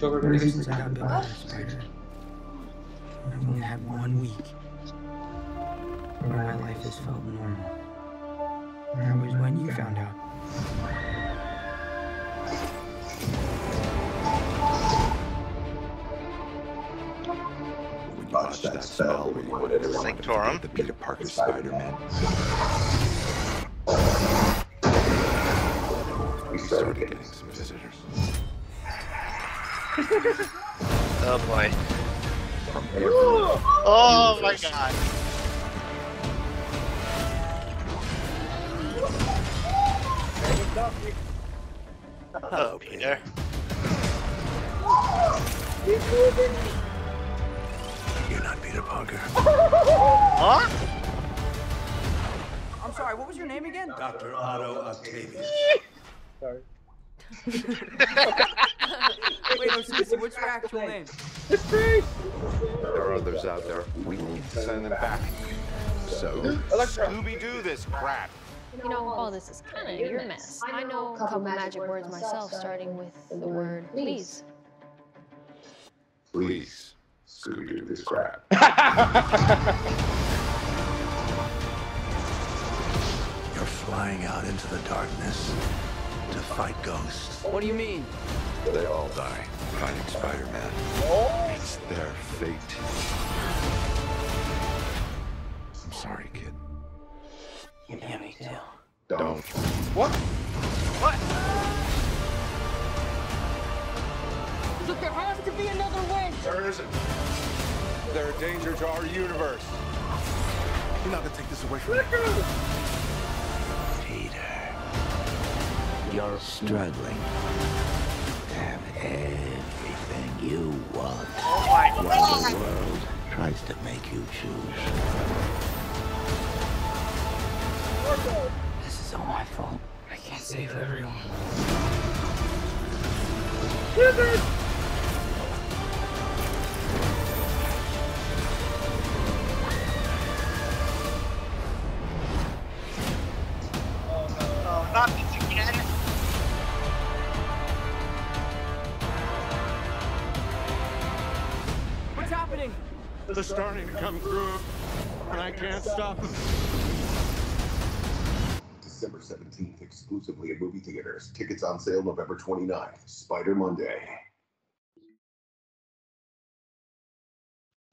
Ever since I got bit by that spider, I've only had 1 week where my life has felt normal. And that was when you found out. We botched that spell where you wanted everyone to forget the Peter Parker Spider-Man. We started getting some visitors. Oh boy. From everywhere. Oh my god. Hello, Peter. You're not Peter Parker. Huh? I'm sorry, what was your name again? Dr. Otto Octavius. Sorry. Wait, no, seriously, what's your actual name? There are others out there. We need to send them back. So, Scooby-Doo this crap. You know, all this is kind of your mess. I know a couple magic words myself, starting with the word please. Please, Scooby-Doo this crap. You're flying out into the darkness to fight ghosts. What do you mean? They all die fighting Spider-Man. It's their fate. I'm sorry, kid. Yeah, me too. Don't. What? What? Look, there has to be another way! There isn't. They're a danger to our universe. You're not gonna take this away from me. Peter, you're struggling to have everything you want Oh my while god. the world tries to make you choose. This is all my fault. I can't save everyone. Oh, not this again. What's happening? They're starting to come through, and I can't stop them. December 17th, exclusively at movie theaters. Tickets on sale November 29th. Spider Monday.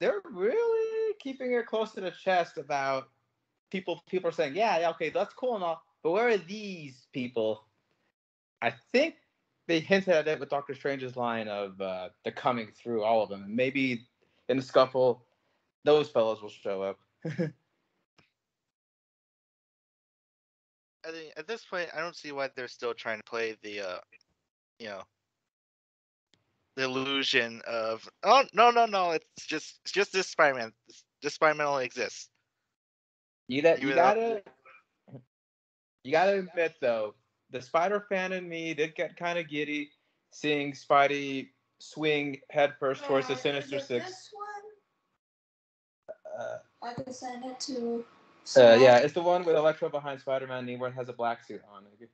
They're really keeping it close to the chest about people. People are saying, yeah, okay, that's cool and all, but where are these people? I think they hinted at it with Doctor Strange's line of they're coming through, all of them. And maybe in the scuffle, those fellows will show up. I think at this point, I don't see why they're still trying to play the, you know, the illusion of no, it's just this Spider-Man. This Spider-Man only exists. You gotta admit though, the Spider fan in me did get kind of giddy seeing Spidey swing headfirst towards the Sinister Six. This one? I can send it to. Yeah, it's the one with Electro behind Spider-Man and where it has a black suit on. Maybe.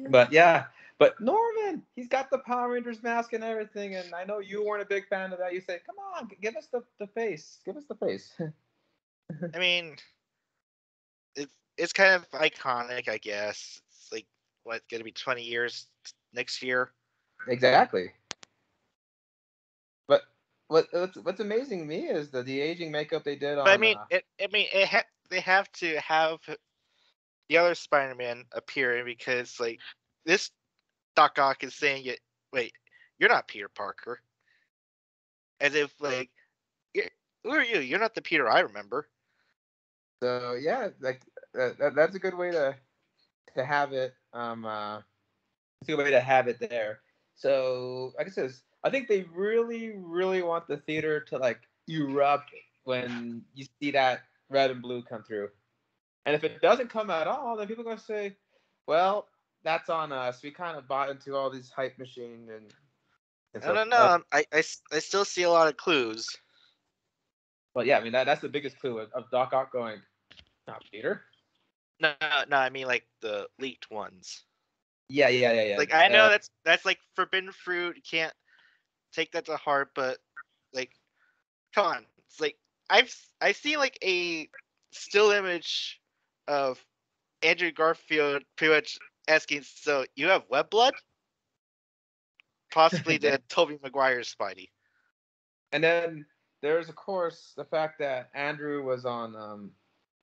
But yeah, but Norman, he's got the Power Rangers mask and everything, and I know you weren't a big fan of that. You say, come on, give us the face. Give us the face. I mean, it's kind of iconic, I guess. It's like what, gonna be 20 years next year. Exactly. But what's amazing to me is the aging makeup they did on. But I mean, they have to have the other Spider-Man appearing because like this Doc Ock is saying it. Wait, you're not Peter Parker. As if like, who are you? You're not the Peter I remember. So yeah, like that's a good way to have it. It's a good way to have it there. So like I said, I think they really, really want the theater to like erupt when you see that red and blue come through. And if it doesn't come at all, then people are gonna say, "Well, that's on us. We kind of bought into all these hype machine and." I don't know. I still see a lot of clues. But yeah, I mean that's the biggest clue of Doc Ock going, "Not Peter." No, I mean like the leaked ones. Yeah. Like I know that's like forbidden fruit. You can't take that to heart, but like, come on. It's like I've seen like a still image of Andrew Garfield pretty much asking, "So you have web blood?" Possibly the Tobey Maguire Spidey. And then there's of course the fact that Andrew was on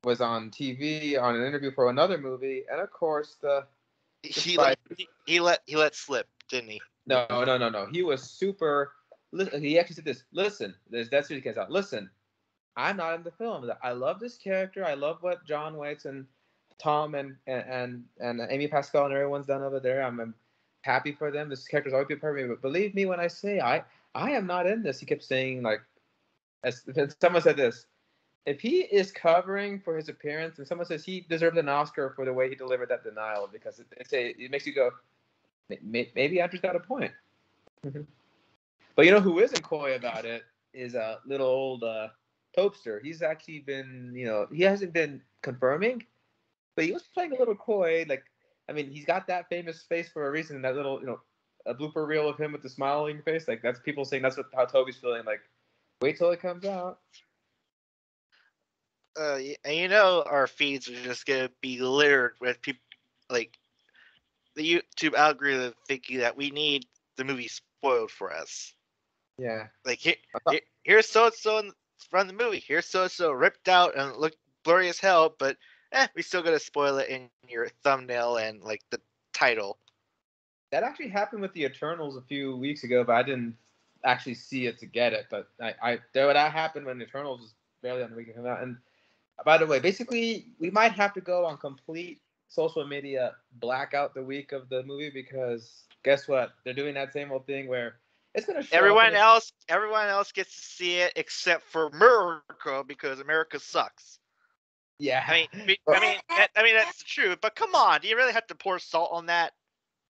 TV on an interview for another movie, and of course He let slip, didn't he? No. He was super. He actually said this. Listen, that's what he gets out. Listen, I'm not in the film. I love this character. I love what John Waits and Tom and Amy Pascal and everyone's done over there. I'm happy for them. This character's always been perfect. But believe me when I say I am not in this. He kept saying, like, as someone said this. If he is covering for his appearance, and someone says he deserves an Oscar for the way he delivered that denial, because it makes you go, maybe Andrew's got a point. But you know who isn't coy about it is a little old Topster. He's actually been, he hasn't been confirming, but he was playing a little coy. Like, I mean, he's got that famous face for a reason. That little, a blooper reel of him with the smiling face. Like, that's people saying that's how Toby's feeling. Like, wait till it comes out. And our feeds are just gonna be littered with people, like the YouTube algorithm thinking that we need the movie spoiled for us. Yeah. Like here's so and so from the movie. Here's so and so ripped out and look blurry as hell, but we still gotta spoil it in your thumbnail and like the title. That actually happened with the Eternals a few weeks ago, but I didn't actually see it to get it. But that happened when Eternals was barely on the week to come out. And by the way, basically, we might have to go on complete social media blackout the week of the movie, because guess what? They're doing that same old thing where it's going to show everyone else gets to see it except for America, because America sucks. Yeah. I mean that's the truth. But come on, do you really have to pour salt on that?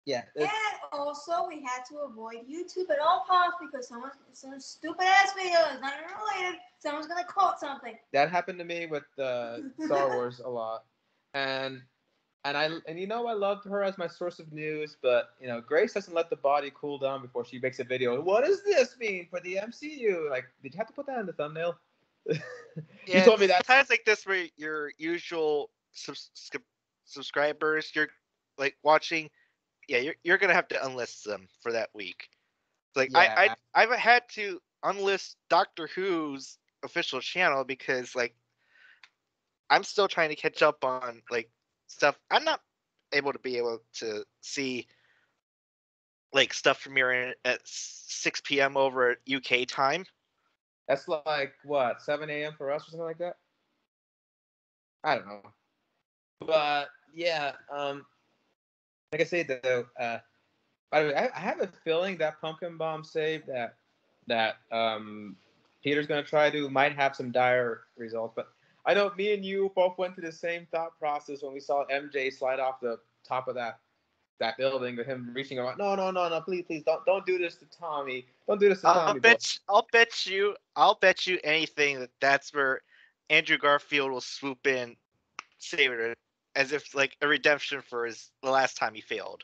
Yeah. And also, we had to avoid YouTube at all costs because some stupid ass video is not even related. Someone's gonna quote something. That happened to me with Star Wars a lot, and I loved her as my source of news, but Grace doesn't let the body cool down before she makes a video. What does this mean for the MCU? Like, did you have to put that in the thumbnail? You told me that. Times like this where your usual subscribers, you're like watching. Yeah, you're gonna have to unlist them for that week. Like I've had to unlist Doctor Who's official channel because like I'm still trying to catch up on like stuff. I'm not able to see like stuff premiering at 6 p.m. over at UK time. That's like what, 7 a.m. for us or something like that? I don't know. But yeah, like I said though, by the way, I have a feeling that pumpkin bomb save that Peter's gonna try to might have some dire results. But I know me and you both went through the same thought process when we saw MJ slide off the top of that building with him reaching around. No, please don't do this to Tommy. Don't do this to Tommy. I'll bet you anything that's where Andrew Garfield will swoop in, save it, as if like a redemption for the last time he failed.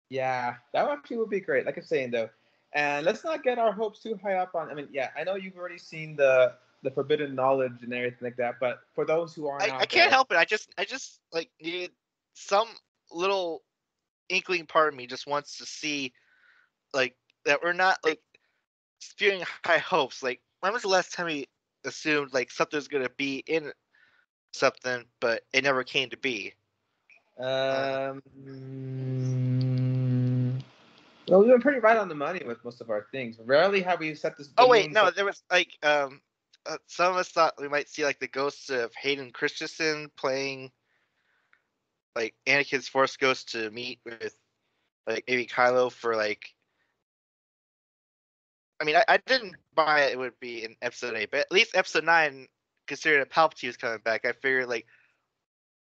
Yeah, that actually would be great. Like I'm saying though, and let's not get our hopes too high up on. I mean, yeah, I know you've already seen the forbidden knowledge and everything like that, but for those who aren't, I can't help it. I just like needed some little inkling part of me just wants to see like that we're not like spewing high hopes. Like, when was the last time we assumed like something's gonna be in something, but it never came to be? Well, we've been pretty right on the money with most of our things. Rarely have we set this. Oh wait, no, there was like some of us thought we might see like the ghosts of Hayden Christensen playing like Anakin's Force Ghost to meet with like maybe Kylo for like. I mean, I didn't buy it would be in episode 8, but at least episode 9, considering that Palpatine was coming back, I figured like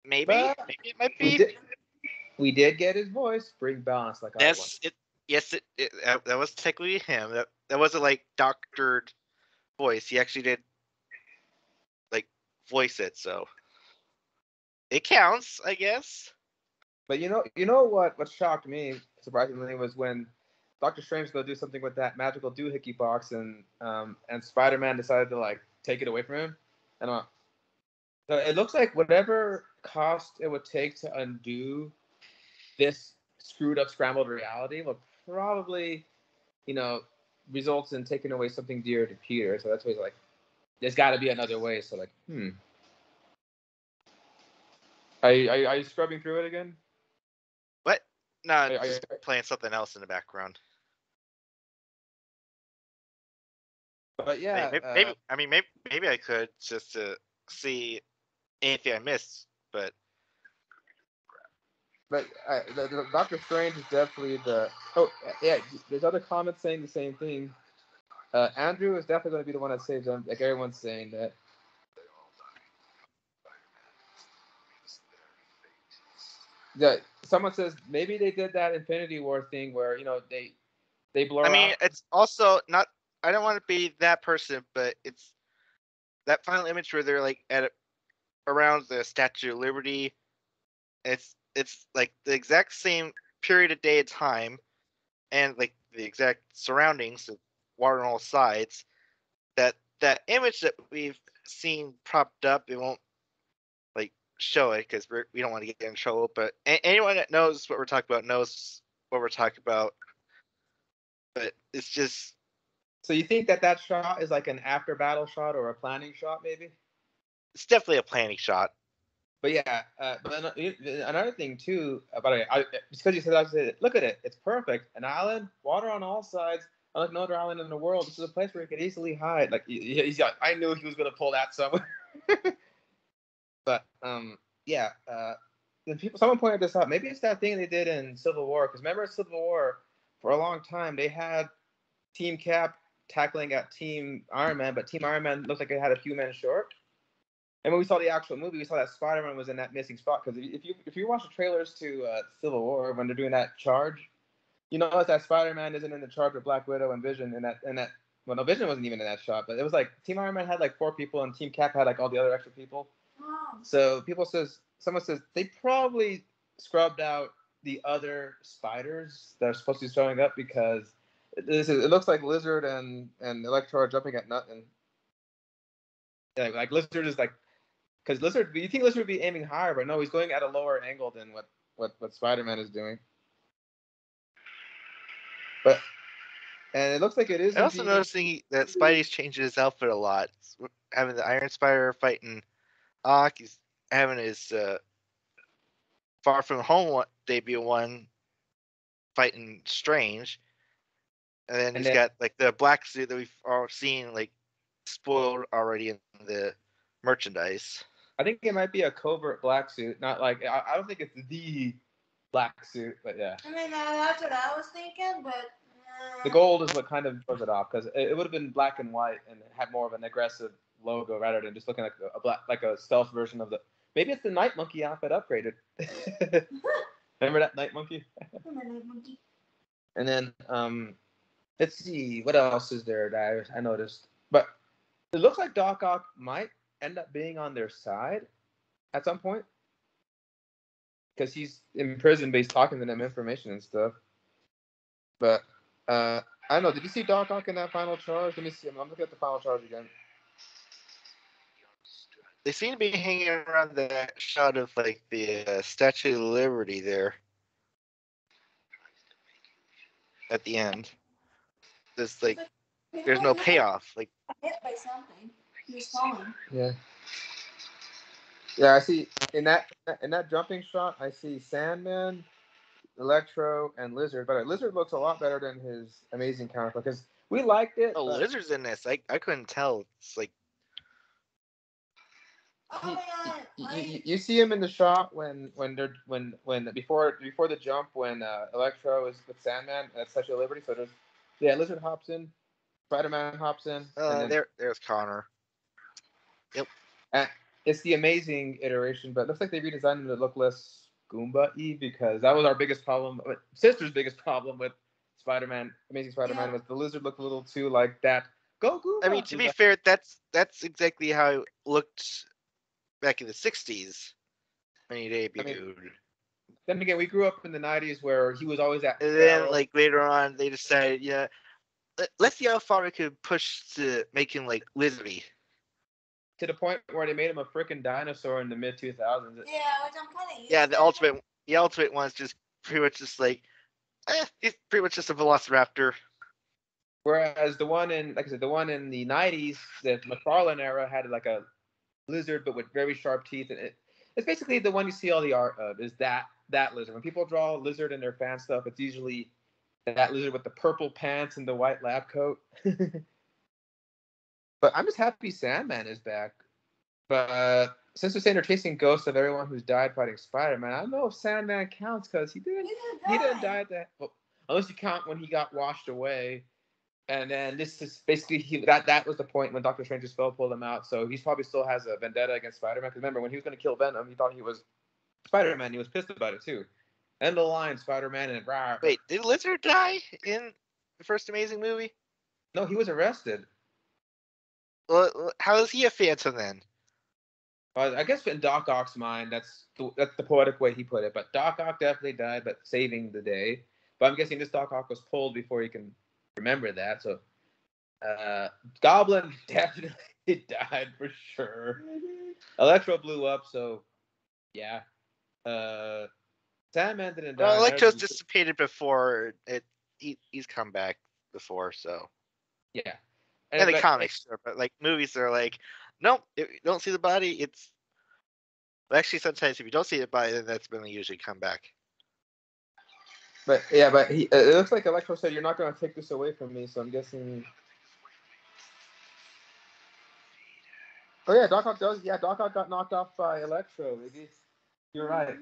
maybe it might be. We did get his voice. Bring balance, like I want. Yes, that was technically him. That wasn't like doctored voice. He actually did like voice it, so it counts, I guess. But you know what shocked me surprisingly was when Doctor Strange was gonna do something with that magical doohickey box, and Spider-Man decided to like take it away from him, and so it looks like whatever cost it would take to undo this screwed up, scrambled reality will probably, results in taking away something dear to Peter. So that's why he's like, there's got to be another way. So like, Are you scrubbing through it again? What? No, I'm just playing something else in the background. But yeah, maybe I could just to see anything I missed, but the Doctor Strange is definitely the. Oh yeah, there's other comments saying the same thing. Andrew is definitely going to be the one that saves them. Like everyone's saying that. Yeah, someone says maybe they did that Infinity War thing where they blur. I mean, it's also not. I don't want to be that person, but it's that final image where they're like around the Statue of Liberty. It's like the exact same period of day and time, and like the exact surroundings of water on all sides. That image that we've seen propped up, it won't like show it because we don't want to get in trouble. But anyone that knows what we're talking about knows what we're talking about. But it's just. So you think that shot is like an after battle shot or a planning shot, maybe? It's definitely a planning shot. But yeah, but another thing too about it, because you said, I said, look at it, it's perfect. An island, water on all sides, unlike no other island in the world. This is a place where you could easily hide. Like I knew he was gonna pull that somewhere. But yeah, someone pointed this out. Maybe it's that thing they did in Civil War. Because remember, in Civil War, for a long time they had Team Cap tackling at Team Iron Man, but Team Iron Man looked like it had a few men short. And when we saw the actual movie, we saw that Spider-Man was in that missing spot. Because if you watch the trailers to Civil War when they're doing that charge, you notice that Spider-Man isn't in the charge with Black Widow and Vision in that. Well, no, Vision wasn't even in that shot, but it was like Team Iron Man had like 4 people and Team Cap had like all the other extra people. Wow. So someone says they probably scrubbed out the other spiders that are supposed to be showing up because it looks like Lizard and Electro are jumping at nothing. Yeah, like Lizard is like. Because Lizard, you think Lizard would be aiming higher, but no, he's going at a lower angle than what Spider-Man is doing. And it looks like it is. I'm also noticing that Spidey's changing his outfit a lot. Having the Iron Spider fighting Ock, he's having his Far From Home debut one fighting Strange, and then he's got like the black suit that we've all seen like spoiled already in the merchandise. I think it might be a covert black suit, not like I don't think it's the black suit, but yeah. I mean, that's what I was thinking, but the gold is what kind of throws it off because it would have been black and white and had more of an aggressive logo rather than just looking like a stealth version of the. Maybe it's the Night Monkey outfit upgraded. Remember that Night Monkey? And then let's see what else is there that I noticed, but it looks like Doc Ock might end up being on their side at some point because he's in prison but he's talking to them information and stuff. But I don't know, did you see Doc Ock in that final charge? Let me see. I'm looking at the final charge again. They seem to be hanging around that shot of like the Statue of Liberty there at the end. There's like there's no payoff. Like hit by something. He's falling. Yeah. Yeah, I see in that jumping shot, I see Sandman, Electro, and Lizard. But Lizard looks a lot better than his amazing counterpart because we liked it. Oh, Lizard's in this. I couldn't tell. It's like you see him in the shot when before the jump when Electro is with Sandman at Statue of Liberty. So Lizard hops in, Spider-Man hops in. And then, there's Connor. Yep. And it's the amazing iteration, but it looks like they redesigned him to look less Goomba-y because that was our biggest problem. Sister's biggest problem with Spider-Man, Amazing Spider-Man, was the Lizard looked a little too like that. Go Goomba! I mean, to be fair, that's exactly how it looked back in the 60s when he debuted. then again, we grew up in the '90s where he was always at. And then like later on, they decided, yeah, let's see how far we could push to make him like lizardy. To the point where they made him a freaking dinosaur in the mid 2000s. Yeah, which I'm kind of used Yeah, to. the ultimate one's just pretty much just like, he's pretty much just a velociraptor. Whereas the one in, like I said, the one in the '90s, the McFarlane era, had like a lizard but with very sharp teeth, and it's basically the one you see all the art of. Is that lizard? When people draw a lizard in their fan stuff, it's usually that lizard with the purple pants and the white lab coat. But I'm just happy Sandman is back. But since they're saying they're chasing ghosts of everyone who's died fighting Spider-Man, I don't know if Sandman counts because he didn't die at that. Well, unless you count when he got washed away. And then this is basically that was the point when Doctor Strange's spell pulled him out. So he probably still has a vendetta against Spider-Man. Because remember, when he was going to kill Venom, he thought he was Spider-Man. He was pissed about it too. End of the line, Spider-Man and rah. Wait, did Lizard die in the first Amazing movie? No, he was arrested. Well, how is he a Phantom then? I guess in Doc Ock's mind, that's the poetic way he put it. But Doc Ock definitely died, but saving the day. But I'm guessing this Doc Ock was pulled before he can remember that. So Goblin definitely died for sure. Electro blew up, so yeah. Sandman didn't die. Well, Electro's dissipated before he's come back before, so yeah. And the comics, sure, but like movies, they're like, nope, if you don't see the body, it's. Well, actually, sometimes if you don't see the body, then that's when they usually come back. But yeah, but it looks like Electro said, "You're not going to take this away from me," so I'm guessing. Oh yeah, Doc Ock does. Yeah, Doc Ock got knocked off by Electro. You're right.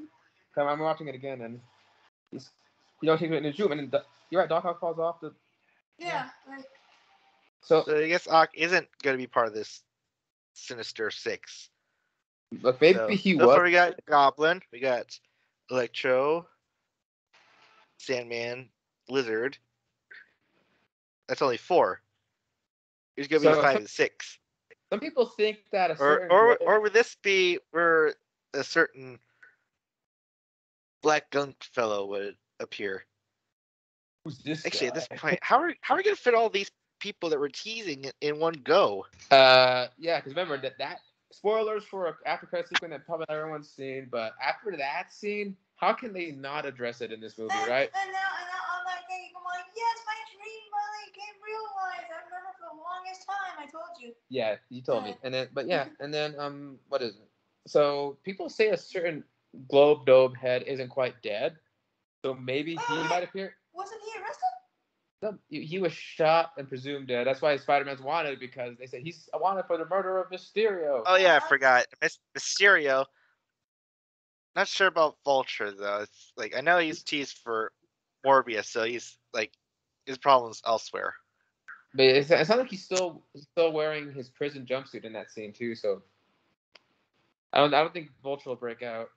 I'm watching it again, and you don't take it in the zoom, and you're right. Doc Ock falls off the. Yeah. So I guess Ock isn't going to be part of this Sinister Six. Look, maybe he was. So far we got Goblin, we got Electro, Sandman, Lizard. That's only 4. There's going to be 5 and 6. Some people think that a certain or would this be where a certain black gunk fellow would appear? Who's this Actually, guy? at this point, how are we going to fit all these people that we're teasing in one go? Yeah, because remember that spoilers for after credit sequence that probably everyone's seen, but after that scene, how can they not address it in this movie, right? And now I'm like, yes, my dream finally came realized. I remember for the longest time. I told you. Yeah, you told me. And then, but yeah, and then what is it? So people say a certain globe dome head isn't quite dead, so maybe he might appear. Wasn't he arrested? No, he was shot and presumed dead. That's why Spider-Man's wanted, because they said he's wanted for the murder of Mysterio. Oh yeah, I forgot. Mysterio. Not sure about Vulture though. It's like I know he's teased for Morbius, so he's like his problems elsewhere. But it's not like he's still wearing his prison jumpsuit in that scene too. So I don't think Vulture will break out.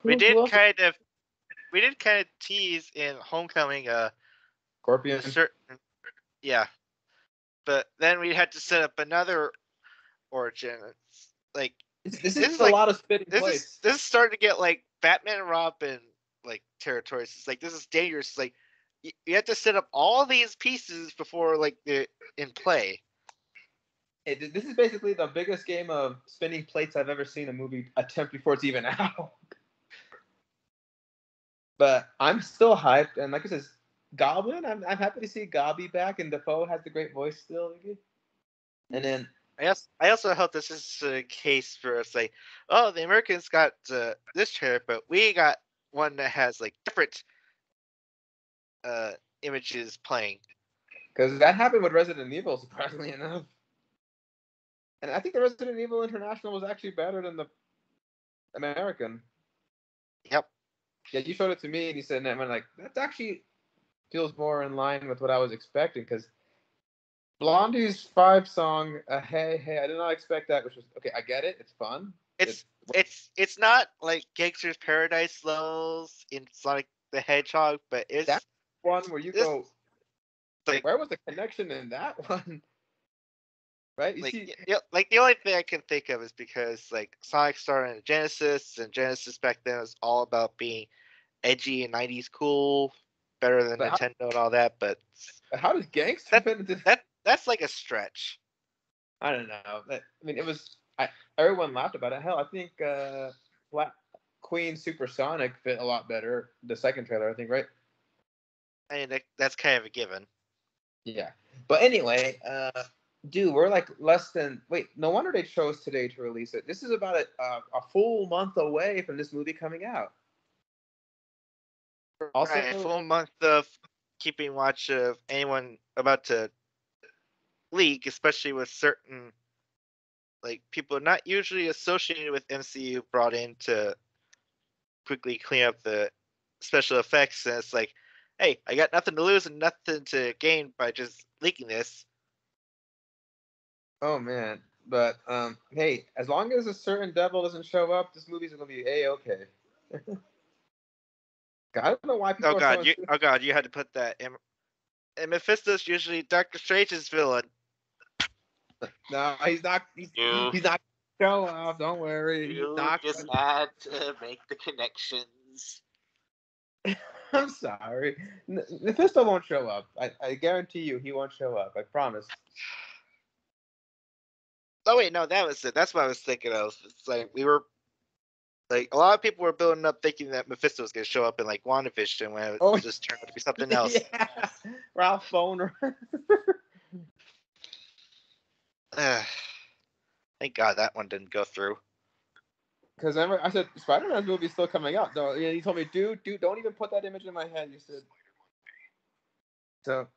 We did kind of tease in Homecoming Scorpion. Yeah, but then we had to set up another origin. It's like this is a lot of spitting plates. This is starting to get like Batman and Robin like territories. It's like this is dangerous. It's like you have to set up all these pieces before like they're in play. This is basically the biggest game of spinning plates I've ever seen a movie attempt before it's even out. But I'm still hyped, and like I said, Goblin, I'm happy to see Gobby back, and Dafoe has the great voice still. And then I also hope this is a case for us, like, oh, the Americans got this trailer, but we got one that has like different images playing. Because that happened with Resident Evil, surprisingly enough. And I think the Resident Evil International was actually better than the American. Yep. Yeah, you showed it to me, and you said, and I'm like, that actually feels more in line with what I was expecting, because Blondie's 5 song, Hey, I did not expect that, which was, okay, I get it, it's fun. It's not like Gangster's Paradise levels in Sonic the Hedgehog, but it's that one where you go, like, where was the connection in that one? right? You Like, see, like the only thing I can think of is because like Sonic started in Genesis, and Genesis back then was all about being edgy and '90s cool, better than but Nintendo and all that. But how does gangster that fit into? that's like a stretch. I don't know. I mean, it was. Everyone laughed about it. Hell, I think Black Queen Supersonic fit a lot better. The second trailer, I think, right? I mean, that's kind of a given. Yeah. But anyway, dude, we're like less than. Wait, no wonder they chose today to release it. This is about a full month away from this movie coming out. Also, Right, a full month of keeping watch of anyone about to leak, especially with certain like people not usually associated with MCU brought in to quickly clean up the special effects, and it's like, hey, I got nothing to lose and nothing to gain by just leaking this. oh man. But hey, as long as a certain devil doesn't show up, this movie's gonna be a-okay. I don't know why people Oh are so god, you had to put that in. And Mephisto's usually Doctor Strange's villain. No, he's not. He's not show off. Don't worry. He's not. Just had to make the connections. I'm sorry. Mephisto won't show up. I guarantee you, he won't show up. I promise. Oh wait, no, that was it. That's what I was thinking of. It's like we were like a lot of people were building up thinking that Mephisto was going to show up in like WandaVision when it just turned out to be something else. Yeah, Ralph Boner. Thank God that one didn't go through. Because remember, I said Spider-Man's movie's still coming out. No, you told me, dude, don't even put that image in my head. You said. So.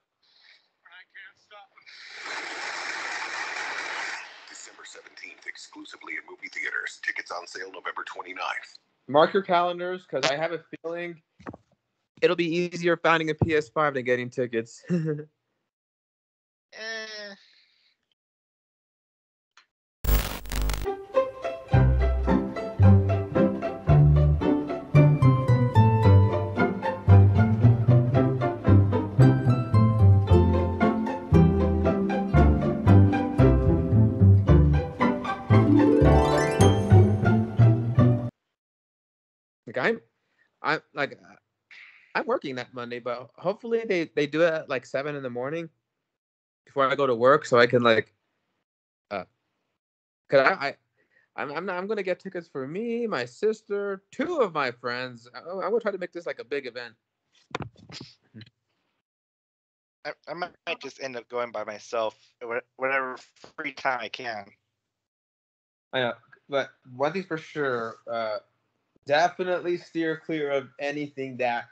December 17th, exclusively in movie theaters. Tickets on sale November 29th. Mark your calendars, because I have a feeling it'll be easier finding a PS5 than getting tickets. I'm working that Monday, but hopefully they do it at like 7 in the morning before I go to work, so I can like, cause I'm gonna get tickets for me, my sister, 2 of my friends. I'm gonna try to make this like a big event. I might just end up going by myself, whatever free time I can. I know, but one thing's for sure, definitely steer clear of anything that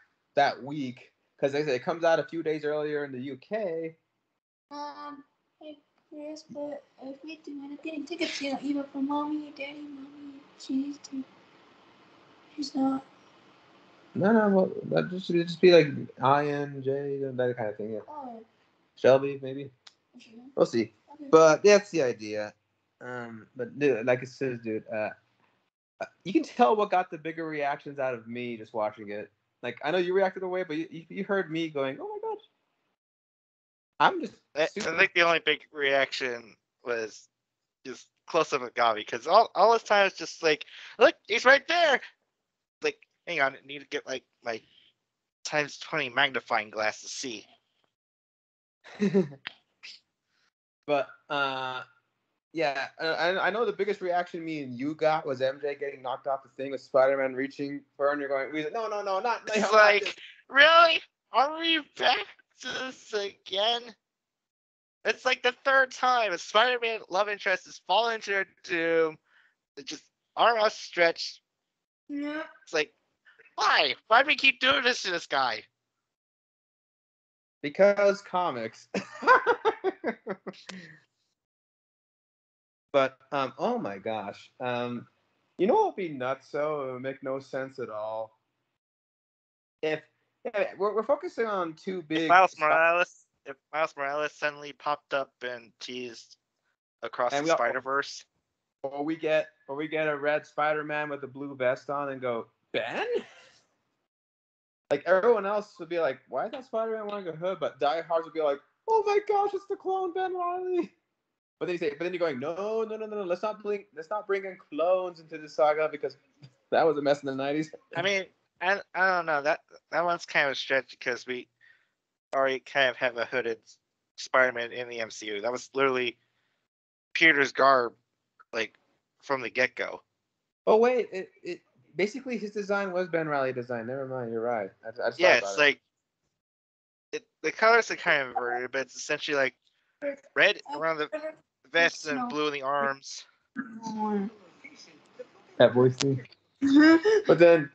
week, because they say it comes out a few days earlier in the UK. Hey Chris, but if we do end up getting tickets, you know, either for mommy, daddy, mommy, she's not. No, well, that just be like Ian, Jay, that kind of thing. Yeah. Oh. Shelby, maybe. Sure. We'll see. Okay. But that's the idea. But dude, like it says, dude, you can tell what got the bigger reactions out of me just watching it. Like, I know you reacted away, but you heard me going, "Oh my gosh!" I'm just. I think the only big reaction was just close up with Gavi, because all this time it's just like, look, he's right there. Like, hang on, I need to get like my times 20 magnifying glass to see. But yeah, I know the biggest reaction me and you got was MJ getting knocked off the thing with Spider-Man reaching for her, and you're going, no, not. It's like, really? Are we back to this again? It's like the 3rd time a Spider-Man love interest has fallen into her doom. It's just arm outstretched. Yeah. It's like, why? Why do we keep doing this to this guy? Because comics. But oh my gosh, you know what would be nuts? So it would make no sense at all. If we're focusing on 2 big. If Miles Morales suddenly popped up and teased across the Spider-Verse, or we get a red Spider-Man with a blue vest on and go, Ben? Like, everyone else would be like, why is that Spider-Man wearing a hood? But diehards would be like, oh my gosh, it's the clone Ben Reilly. But then you're going, no. Let's not bring in clones into the saga because that was a mess in the 90s. I mean, I don't know. That one's kind of a stretch because we already kind of have a hooded Spider-Man in the MCU. That was literally Peter's garb, like from the get-go. Oh wait, it basically his design was Ben Reilly design. Never mind, you're right. I just Yeah, thought it's about like the colors are kind of inverted, but it's essentially like red around the vest and blue in the arms. that voice thing. But then,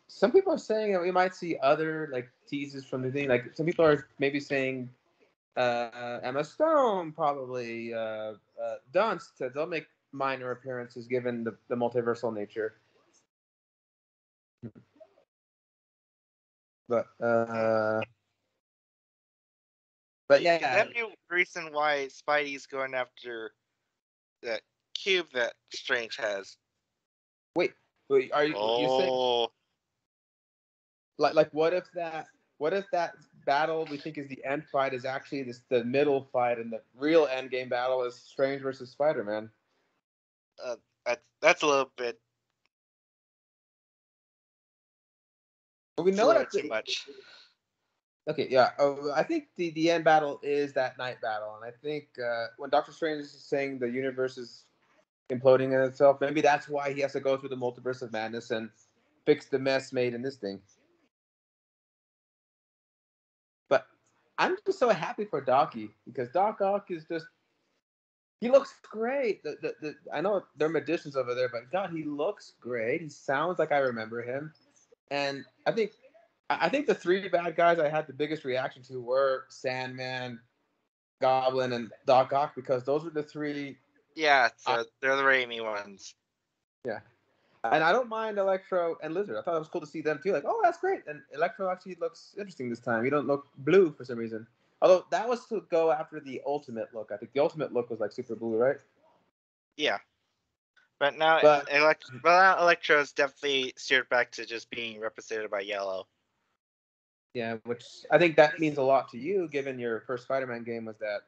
some people are saying that we might see other like teases from the thing. Like some people are maybe saying Emma Stone, probably Dunst. They'll make minor appearances given the multiversal nature. But yeah. Could that be the reason why Spidey's going after that cube that Strange has? Wait, are you saying like what if that battle we think is the end fight is actually the middle fight and the real end game battle is Strange versus Spider-Man? That's a little bit. But we know that too much. Okay, yeah. I think the end battle is that night battle, and I think when Doctor Strange is saying the universe is imploding in itself, maybe that's why he has to go through the multiverse of madness and fix the mess made in this thing. But I'm just so happy for Docky because Doc Ock is he looks great. I know they're magicians over there, but God, he looks great. He sounds like I remember him, and I think the three bad guys I had the biggest reaction to were Sandman, Goblin, and Doc Ock because those were the three. Yeah, so they're the Raimi ones. Yeah. And I don't mind Electro and Lizard. I thought it was cool to see them too. Like, oh, that's great. And Electro actually looks interesting this time. He don't look blue for some reason. Although that was to go after the ultimate look. I think the ultimate look was like super blue, right? Yeah. But now Electro is definitely steered back to just being represented by yellow. Yeah, which I think that means a lot to you, given your first Spider-Man game was that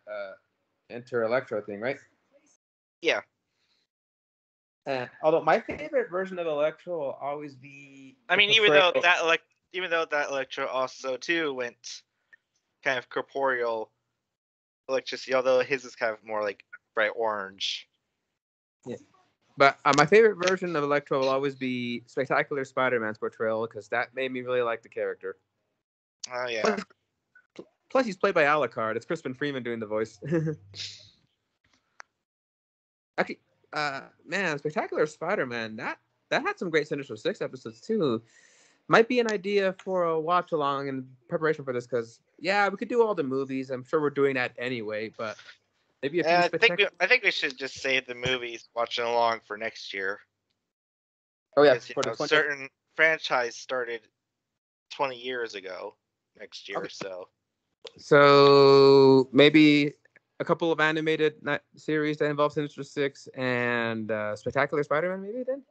Enter Electro thing, right? Yeah. Although my favorite version of Electro will always be. I mean, even though that Electro also too went kind of corporeal electricity, although his is kind of more like bright orange. Yeah. But my favorite version of Electro will always be Spectacular Spider-Man's portrayal because that made me really like the character. Oh yeah. Plus, he's played by Alucard. It's Crispin Freeman doing the voice. Actually, man, Spectacular Spider-Man that had some great Sinister Six episodes too. Might be an idea for a watch along in preparation for this because we could do all the movies. I'm sure we're doing that anyway, but maybe I think we should just save the movies watching along for next year. Oh yeah, because, certain franchise started 20 years ago next year, okay. So maybe a couple of animated series that involve Sinister Six and Spectacular Spider-Man, maybe then.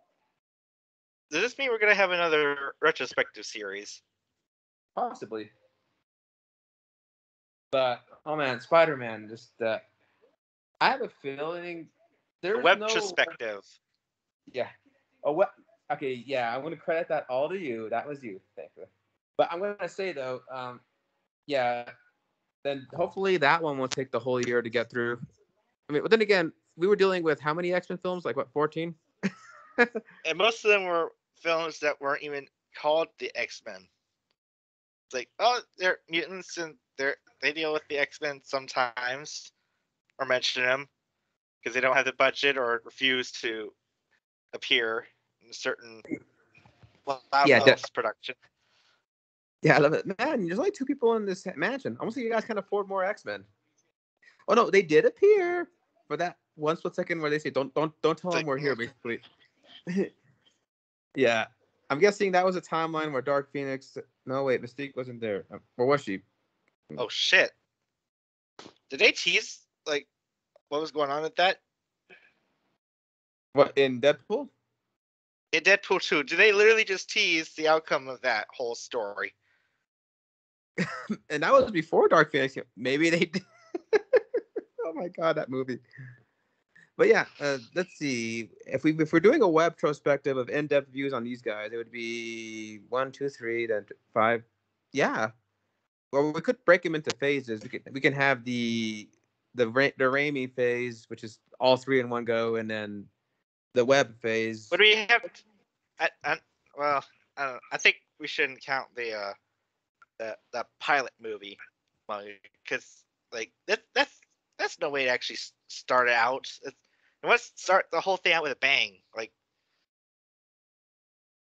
Does this mean we're gonna have another retrospective series? Possibly. But oh man, Spider-Man, just I have a feeling there's no retrospective. Yeah. Okay, yeah, I'm gonna credit that all to you. That was you, thankfully. But I'm gonna say though, then hopefully that one will take the whole year to get through. I mean, but then again, we were dealing with how many X-Men films? Like what, 14? And most of them were films that weren't even called the X-Men. It's like, oh, they're mutants and they deal with the X-Men sometimes, or mention them because they don't have the budget or refuse to appear in a certain level of production. Yeah, I love it. Man, there's only 2 people in this mansion. I want to see you guys can afford more X-Men. Oh no, they did appear for that one split second where they say, "Don't tell them we're here," basically. Yeah, I'm guessing that was a timeline where Dark Phoenix. No, wait, Mystique wasn't there. Or was she? Oh shit! Did they tease like what was going on with that? What in Deadpool? In Deadpool 2, did they literally just tease the outcome of that whole story? And that was before Dark Phoenix. Maybe they did. Oh my god, that movie. But yeah, let's see. If we're doing a web retrospective of in-depth views on these guys, it would be 1, 2, 3, then 5. Yeah. Well, we could break them into phases. We can have the Raimi phase, which is all 3 in one go, and then the web phase. But we have, well, I don't know. I think we shouldn't count the pilot movie, because like that's no way to actually start it out. Let's start the whole thing out with a bang. Like,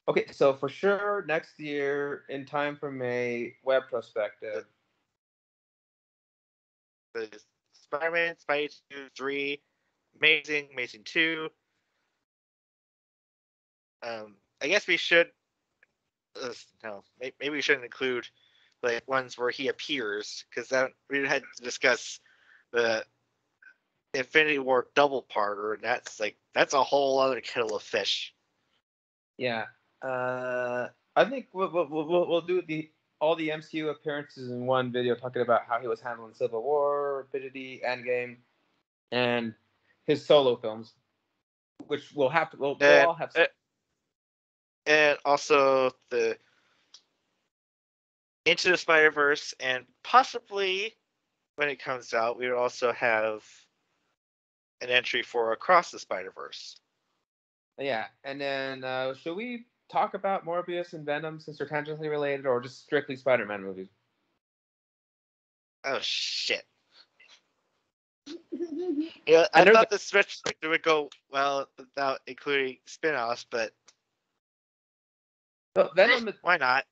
okay, so for sure next year, in time for May, web prospective. The Spider-Man, Spidey 2, 3, Amazing 2. I guess we should. No, maybe we shouldn't include like ones where he appears, because that we had to discuss the Infinity War double parter, and that's a whole other kettle of fish. Yeah, I think we'll do all the MCU appearances in one video, talking about how he was handling Civil War, Infinity, Endgame, and his solo films, which we'll all have. And also the Into the Spider-Verse, and possibly when it comes out, we would also have an entry for Across the Spider-Verse. Yeah, and then should we talk about Morbius and Venom since they're tangentially related, or just strictly Spider-Man movies? Oh shit! Yeah, I thought the switch would go well without including spin-offs, but Venom. Why not?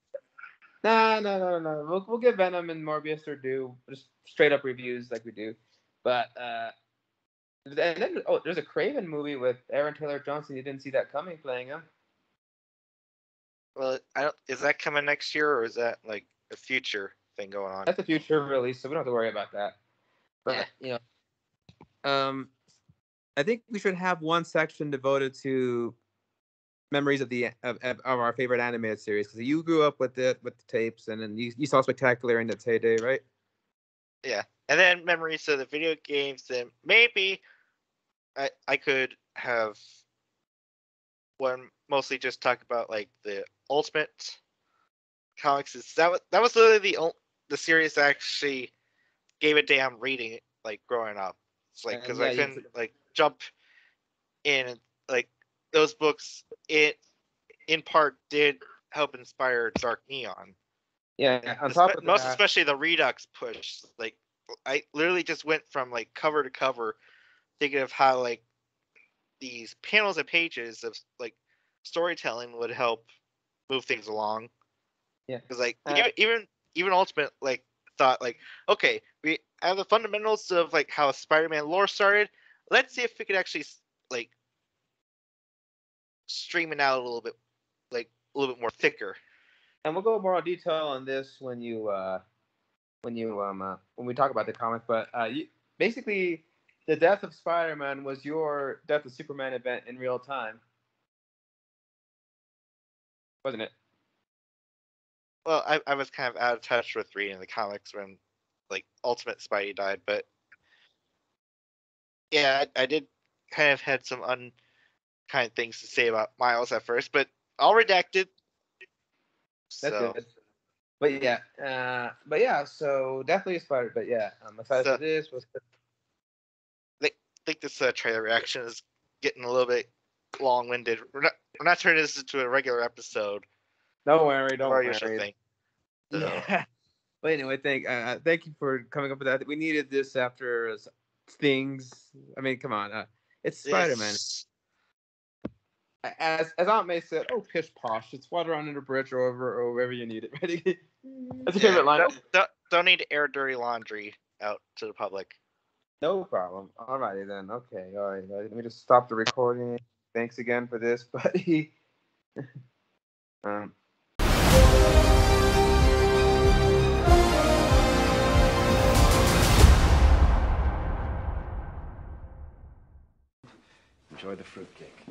No. We'll give Venom and Morbius their due, just straight up reviews like we do. But and then there's a Craven movie with Aaron Taylor Johnson. You didn't see that coming, playing him. Well, is that coming next year, or is that like a future thing going on? That's a future release, so we don't have to worry about that. But I think we should have one section devoted to memories of our favorite animated series, because you grew up with the tapes, and then you saw Spectacular in its heyday, right? Yeah, and then memories of the video games, and maybe I could have one mostly just talk about like the Ultimate comics. That was literally the series that actually gave a damn reading like growing up. It's like, because I couldn't like jump in, like those books in part did help inspire Darkneon. Yeah, on top of most that, especially the Redux push. Like, I literally just went from like cover to cover, thinking of how like these panels and pages of like storytelling would help move things along. Yeah, because like even Ultimate like thought like, okay, we have the fundamentals of like how Spider-Man lore started. Let's see if we could actually like stream it out a little bit more thicker. And we'll go more in detail on this when we talk about the comic. But basically, the death of Spider-Man was your death of Superman event in real time, wasn't it? Well, I was kind of out of touch with reading the comics when like Ultimate Spidey died, but yeah, I did kind of had some unkind things to say about Miles at first, but all redacted. That's so. good. But yeah, so definitely Spider. But yeah, I'm excited for this. I think this trailer reaction is getting a little bit long-winded. We're not turning this into a regular episode. Don't worry. Thing. So. Yeah. But anyway, thank you for coming up with that. We needed this after things. I mean, come on, it's Spider-Man. As Aunt May said, oh, pish posh. It's water under the bridge or wherever you need it. Right? That's a favorite line. Don't need to air dirty laundry out to the public. No problem. Alrighty then. Okay. All right. Let me just stop the recording. Thanks again for this, buddy. Enjoy the fruitcake.